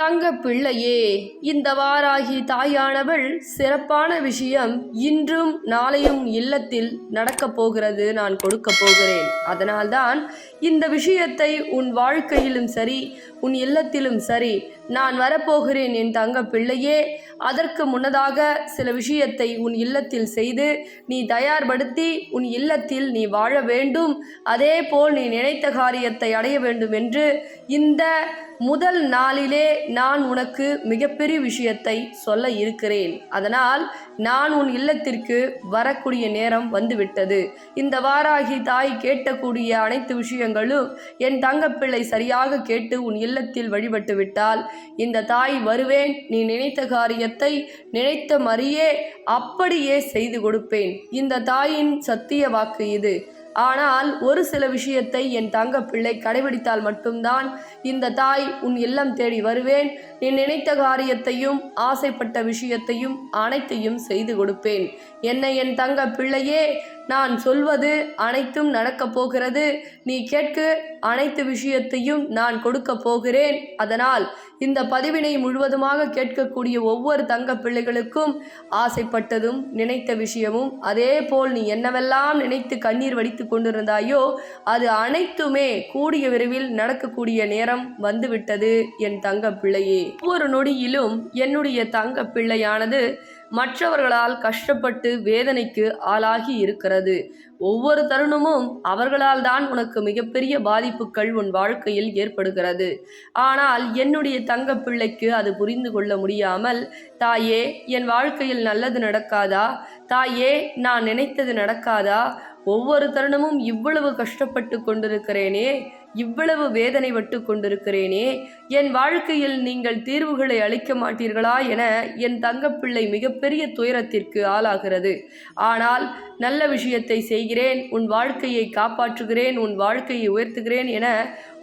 தங்க பிள்ளையே, இந்த வாராகி தாயானவள் சிறப்பான விஷயம் இன்றும் நாளையும் இல்லத்தில் நடக்கப் போகிறது. நான் கொடுக்க போகிறேன். அதனால்தான் இந்த விஷயத்தை உன் வாழ்க்கையிலும் சரி, உன் இல்லத்திலும் சரி நான் வரப்போகிறேன் என் தங்க பிள்ளையே. அதற்கு முன்னதாக சில விஷயத்தை உன் இல்லத்தில் செய்து நீ தயார்படுத்தி உன் இல்லத்தில் நீ வாழ வேண்டும். அதே போல் நீ நினைத்த காரியத்தை அடைய வேண்டும் என்று இந்த முதல் நாளிலே நான் உனக்கு மிகப்பெரிய விஷயத்தை சொல்ல இருக்கிறேன். அதனால் நான் உன் இல்லத்திற்கு வரக்கூடிய நேரம் வந்துவிட்டது. இந்த வாராகி தாய் கேட்கக்கூடிய அனைத்து விஷயங்களும் என் தங்கப்பிள்ளை சரியாக கேட்டு உன் இல்லத்தில் வழிபட்டு விட்டால் இந்த தாய் வருவேன், நீ நினைத்த காரியத்தை நினைத்த மாதிரியே அப்படியே செய்து கொடுப்பேன். இந்த தாயின் சத்திய வாக்கு இது. ஆனால் ஒரு சில விஷயத்தை என் தங்க பிள்ளை கடைபிடித்தால் மட்டும்தான் இந்த தாய் உன் இல்லம் தேடி வருவேன். நீ நினைத்த காரியத்தையும் ஆசைப்பட்ட விஷயத்தையும் அனைத்தையும் செய்து கொடுப்பேன். என்னை என் தங்க பிள்ளையே, நான் சொல்வது அனைத்தும் நடக்கப் போகிறது. நீ கேட்க அனைத்து விஷயத்தையும் நான் கொடுக்க போகிறேன். அதனால் இந்த பதிவினை முழுவதுமாக கேட்கக்கூடிய ஒவ்வொரு தங்க பிள்ளைகளுக்கும் ஆசைப்பட்டதும் நினைத்த விஷயமும், அதே போல் நீ என்னவெல்லாம் நினைத்து கண்ணீர் வடித்து கொண்டிருந்தாயோ அது அனைத்துமே கூடிய விரைவில் நடக்கக்கூடிய நேரம் வந்துவிட்டது என் தங்க பிள்ளையே. ஒவ்வொரு நொடியிலும் என்னுடைய தங்க பிள்ளையானது மற்றவர்களால் கஷ்டப்பட்டு வேதனைக்கு ஆளாகி இருக்கிறது. ஒவ்வொரு தருணமும் அவர்களால் தான் உனக்கு மிகப்பெரிய பாதிப்புகள் உன் வாழ்க்கையில் ஏற்படுகிறது. ஆனால் என்னுடைய தங்க பிள்ளைக்கு அது புரிந்து கொள்ள முடியாமல், தாயே என் வாழ்க்கையில் நல்லது நடக்காதா, தாயே நான் நினைத்தது நடக்காதா, ஒவ்வொரு தருணமும் இவ்வளவு கஷ்டப்பட்டு கொண்டிருக்கிறேனே, இவ்வளவு வேதனைப்பட்டு கொண்டிருக்கிறேனே, என் வாழ்க்கையில் நீங்கள் தீர்வுகளை அளிக்க மாட்டீர்களா என என் தங்கப்பிள்ளை மிகப்பெரிய துயரத்திற்கு ஆளாகிறது. ஆனால் நல்ல விஷயத்தை செய்கிறேன், உன் வாழ்க்கையை காப்பாற்றுகிறேன், உன் வாழ்க்கையை உயர்த்துகிறேன் என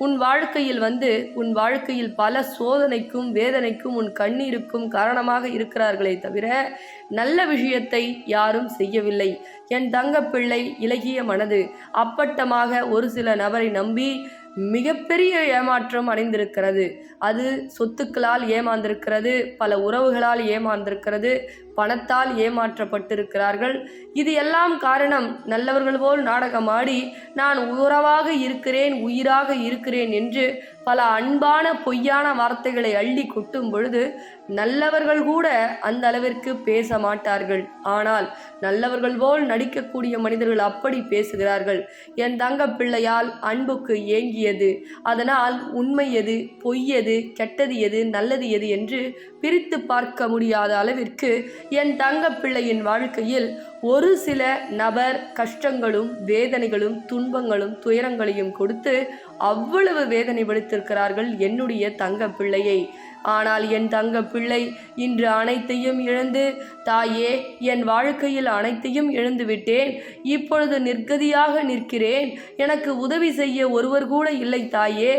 உன் வாழ்க்கையில் வந்து உன் வாழ்க்கையில் பல சோதனைக்கும் வேதனைக்கும் உன் கண்ணீருக்கும் காரணமாக இருக்கிறார்களே தவிர நல்ல விஷயத்தை யாரும் செய்யவில்லை. என் தங்கப்பிள்ளை இலகிய மனது அப்பட்டமாக ஒரு சில நபரை நம்பி மிகப்பெரிய ஏமாற்றம் அடைந்திருக்கிறது. அது சொத்துக்களால் ஏமாந்திருக்கிறது, பல உறவுகளால் ஏமாந்திருக்கிறது, பணத்தால் ஏமாற்றப்பட்டிருக்கிறார்கள். இது எல்லாம் காரணம் நல்லவர்கள் போல் நாடகமாடி நான் உறவாக இருக்கிறேன், உயிராக இருக்கிறேன் என்று பல அன்பான பொய்யான வார்த்தைகளை அள்ளி கொட்டும் பொழுது நல்லவர்கள் கூட அந்த அளவிற்கு பேச மாட்டார்கள். ஆனால் நல்லவர்கள் போல் நடிக்கக்கூடிய மனிதர்கள் அப்படி பேசுகிறார்கள். என் தங்க பிள்ளையால் அன்புக்கு ஏங்கியது. அதனால் உண்மை எது, பொய் எது, கெட்டது எது, நல்லது எது என்று பிரித்து பார்க்க முடியாத அளவிற்கு என் தங்க பிள்ளையின் வாழ்க்கையில் ஒரு சில நபர் கஷ்டங்களும் வேதனைகளும் துன்பங்களும் துயரங்களையும் கொடுத்து அவ்வளவு வேதனைப்படுத்தியிருக்கிறார்கள் என்னுடைய தங்க பிள்ளையை. ஆனால் என் தங்க பிள்ளை இன்று அனைத்தையும் இழந்து, தாயே என் வாழ்க்கையில் அனைத்தையும் இழந்து விட்டேன், இப்பொழுது நிர்கதியாக நிற்கிறேன், எனக்கு உதவி செய்ய ஒருவர் கூட இல்லை தாயே,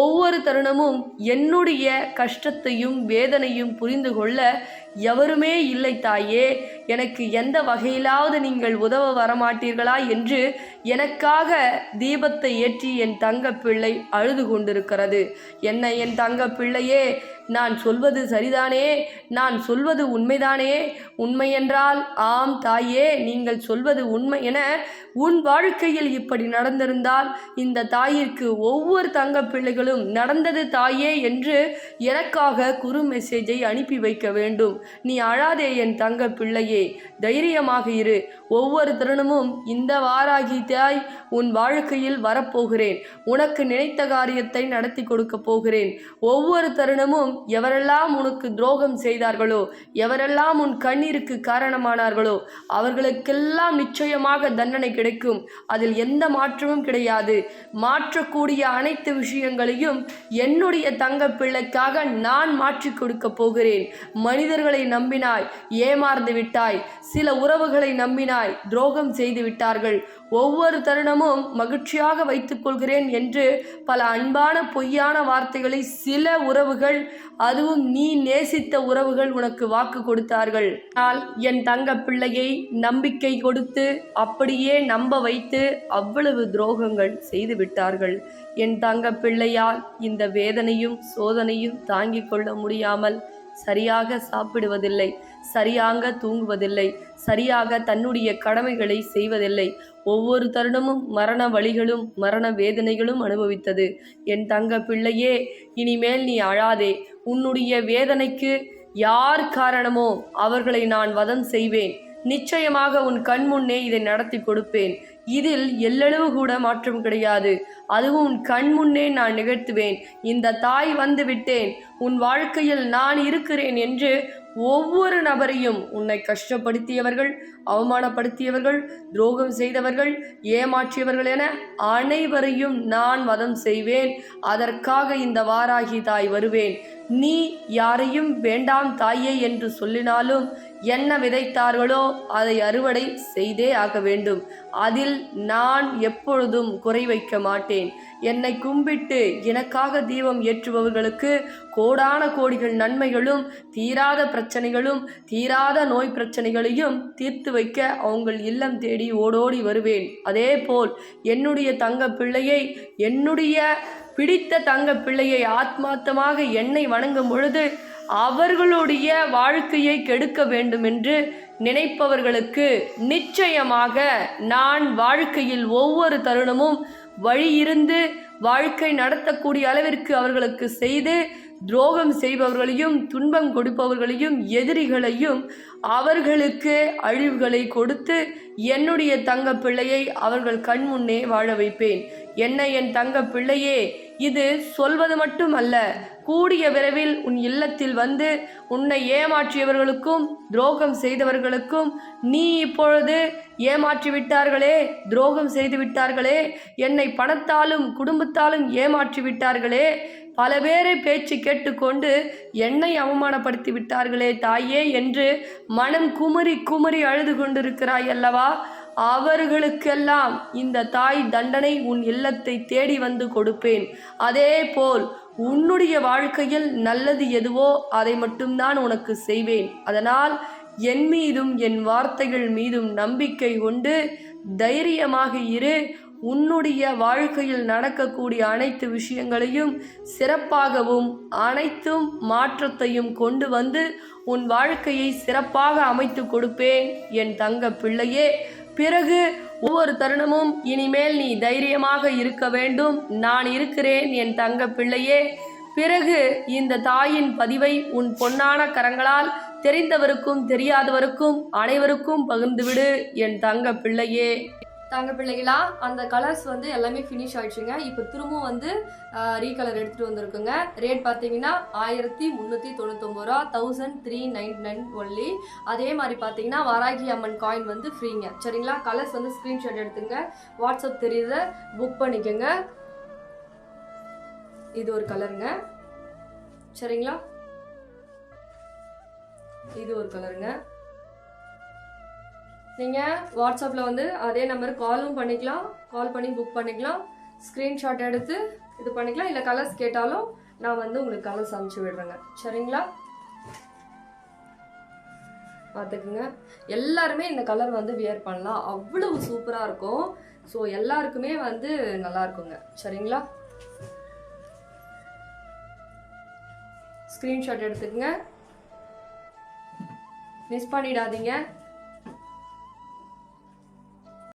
ஒவ்வொரு தருணமும் என்னுடைய கஷ்டத்தையும் வேதனையும் புரிந்து கொள்ள எவருமே இல்லை தாயே, எனக்கு எந்த வகையிலாவது நீங்கள் உதவ வரமாட்டீர்களா என்று எனக்காக தீபத்தை ஏற்றி என் தங்க பிள்ளை அழுது கொண்டிருக்கிறது. என்ன என் தங்க பிள்ளையே, நான் சொல்வது சரிதானே, நான் சொல்வது உண்மைதானே, உண்மையென்றால் ஆம் தாயே நீங்கள் சொல்வது உண்மை என உன் வாழ்க்கையில் இப்படி நடந்திருந்தால் இந்த தாயிற்கு ஒவ்வொரு தங்க பிள்ளைகளும் நடந்தது தாயே என்று எனக்காக குறு மெசேஜை அனுப்பி வைக்க வேண்டும். நீ அழாதே என் தங்க பிள்ளையே, தைரியமாக இரு. ஒவ்வொரு தருணமும் இந்த வாராகி தாய் உன் வாழ்க்கையில் வரப்போகிறேன். உனக்கு நினைத்த காரியத்தை நடத்தி கொடுக்க போகிறேன். ஒவ்வொரு தருணமும் எவரெல்லாம் உனக்கு துரோகம் செய்தார்களோ, எவரெல்லாம் உன் கண்ணீருக்கு காரணமானார்களோ அவர்களுக்கெல்லாம் நிச்சயமாக தண்டனை கிடைக்கும். அதில் எந்த மாற்றமும் கிடையாது. மாற்றக்கூடிய அனைத்து விஷயங்களையும் என்னுடைய தங்க பிள்ளைக்காக நான் மாற்றி கொடுக்க போகிறேன். மனிதர்களை நம்பினாய், ஏமாந்து விட்டாய். சில உறவுகளை நம்பினாய், துரோகம் செய்து விட்டார்கள். ஒவ்வொரு தருணமும் மகிழ்ச்சியாக வைத்துக் கொள்கிறேன் என்று பல அன்பான பொய்யான வார்த்தைகளை சில உறவுகள், அதுவும் நீ நேசித்த உறவுகள் உனக்கு வாக்கு கொடுத்தார்கள். ஆனால் என் தங்க பிள்ளையை நம்பிக்கை கொடுத்து அப்படியே நம்ப வைத்து அவ்வளவு துரோகங்கள் செய்து விட்டார்கள். என் தங்க பிள்ளையால் இந்த வேதனையும் சோதனையும் தாங்கிக் கொள்ள முடியாமல் சரியாக சாப்பிடுவதில்லை, சரியாக தூங்குவதில்லை, சரியாக தன்னுடைய கடமைகளை செய்வதில்லை. ஒவ்வொரு தருணமும் மரண வலிகளும் மரண வேதனைகளும் அனுபவித்தது. என் தங்க பிள்ளையே, இனிமேல் நீ அழாதே. உன்னுடைய வேதனைக்கு யார் காரணமோ அவர்களை நான் வதம் செய்வேன். நிச்சயமாக உன் கண் முன்னே இதை நடத்தி கொடுப்பேன். இதில் எல்லளவு கூட மாற்றம் கிடையாது. அதுவும் உன் கண் முன்னே நான் நிகழ்த்துவேன். இந்த தாய் வந்து விட்டேன், உன் வாழ்க்கையில் நான் இருக்கிறேன் என்று ஒவ்வொரு நபரையும், உன்னை கஷ்டப்படுத்தியவர்கள், அவமானப்படுத்தியவர்கள், துரோகம் செய்தவர்கள், ஏமாற்றியவர்கள் என அனைவரையும் நான் வதம் செய்வேன். அதற்காக இந்த வாராகி தாய் வருவேன். நீ யாரையும் வேண்டாம் தாயே என்று சொல்லினாலும் என்ன விதைத்தார்களோ அதை அறுவடை செய்தே ஆக வேண்டும். அதில் நான் எப்பொழுதும் குறை வைக்க மாட்டேன். என்னை கும்பிட்டு எனக்காக தீபம் ஏற்றுபவர்களுக்கு கோடான கோடிகள் நன்மைகளும், தீராத பிரச்சனைகளும், தீராத நோய் பிரச்சனைகளையும் தீர்த்து வைக்க அவங்கள் இல்லம் தேடி ஓடோடி வருவேன். அதே போல் என்னுடைய தங்க பிள்ளையை, என்னுடைய பிடித்த தங்க பிள்ளையை ஆத்மார்த்தமாக என்னை வணங்கும் பொழுது அவர்களுடைய வாழ்க்கையை கெடுக்க வேண்டும் என்று நினைப்பவர்களுக்கு நிச்சயமாக நான் வாழ்க்கையில் ஒவ்வொரு தருணமும் வழியிருந்து வாழ்க்கை நடத்தக்கூடிய அளவிற்கு அவர்களுக்கு செய்து, துரோகம் செய்பவர்களையும், துன்பம் கொடுப்பவர்களையும், எதிரிகளையும் அவர்களுக்கு அழிவுகளை கொடுத்து என்னுடைய தங்க பிள்ளையை அவர்கள் கண் முன்னே வாழ வைப்பேன். என்ன என் தங்க பிள்ளையே, இது சொல்வது மட்டும் அல்ல, கூடிய விரைவில் உன் இல்லத்தில் வந்து உன்னை ஏமாற்றியவர்களுக்கும் துரோகம் செய்தவர்களுக்கும், நீ இப்பொழுது ஏமாற்றி விட்டார்களே, துரோகம் செய்து விட்டார்களே, என்னை பணத்தாலும் குடும்பத்தாலும் ஏமாற்றி விட்டார்களே, பல பேரை பேச்சு கேட்டுக்கொண்டு என்னை அவமானப்படுத்தி விட்டார்களே தாயே என்று மனம் குமுறி குமுறி அழுது கொண்டிருக்கிறாய் அல்லவா? அவர்களுக்கெல்லாம் இந்த தாய் தண்டனை உன் இல்லத்தை தேடி வந்து கொடுப்பேன். அதே போல் உன்னுடைய வாழ்க்கையில் நல்லது எதுவோ அதை மட்டும்தான் உனக்கு செய்வேன். அதனால் என் மீதும் என் வார்த்தைகள் மீதும் நம்பிக்கை கொண்டு தைரியமாக இரு. உன்னுடைய வாழ்க்கையில் நடக்கக்கூடிய அனைத்து விஷயங்களையும் சிறப்பாகவும் அனைத்தும் மாற்றத்தையும் கொண்டு வந்து உன் வாழ்க்கையை சிறப்பாக அமைத்து கொடுப்பேன் என் தங்க பிள்ளையே. பிறகு ஒவ்வொரு தருணமும் இனிமேல் நீ தைரியமாக இருக்க வேண்டும். நான் இருக்கிறேன் என் தங்க பிள்ளையே. பிறகு இந்த தாயின் பதிவை உன் பொன்னான கரங்களால் தெரிந்தவருக்கும் தெரியாதவருக்கும் அனைவருக்கும் பகிர்ந்துவிடு என் தங்க பிள்ளையே. தங்க பிள்ளைகளா, அந்த கலர்ஸ் வந்து எல்லாமே ஃபினிஷ் ஆயிடுச்சுங்க. இப்போ திரும்பவும் வந்து ரீகலர் எடுத்துகிட்டு வந்திருக்குங்க. ரேட் பார்த்தீங்கன்னா 1399 ரூபா, 1399 ஒன்லி. அதே மாதிரி பார்த்தீங்கன்னா வாராகி அம்மன் காயின் வந்து ஃப்ரீங்க. சரிங்களா? கலர்ஸ் வந்து ஸ்க்ரீன்ஷாட் எடுத்துங்க, வாட்ஸ்அப் தெரியுத புக் பண்ணிக்கோங்க. இது ஒரு கலருங்க. சரிங்களா? இது ஒரு கலருங்க. நீங்கள் வாட்ஸ்அப்பில் வந்து அதே நம்பர் காலும் பண்ணிக்கலாம், கால் பண்ணி புக் பண்ணிக்கலாம், ஸ்க்ரீன்ஷாட் எடுத்து இது பண்ணிக்கலாம். இல்லை கலர்ஸ் கேட்டாலும் நான் வந்து உங்களுக்கு கலர்ஸ் அனுப்பிச்சி விடுறேங்க. சரிங்களா? பார்த்துக்குங்க. எல்லாருமே இந்த கலர் வந்து வியர் பண்ணலாம், அவ்வளவு சூப்பராக இருக்கும். ஸோ எல்லாருக்குமே வந்து நல்லா இருக்குங்க. சரிங்களா? ஸ்க்ரீன்ஷாட் எடுத்துக்கங்க, மிஸ் பண்ணிடாதீங்க.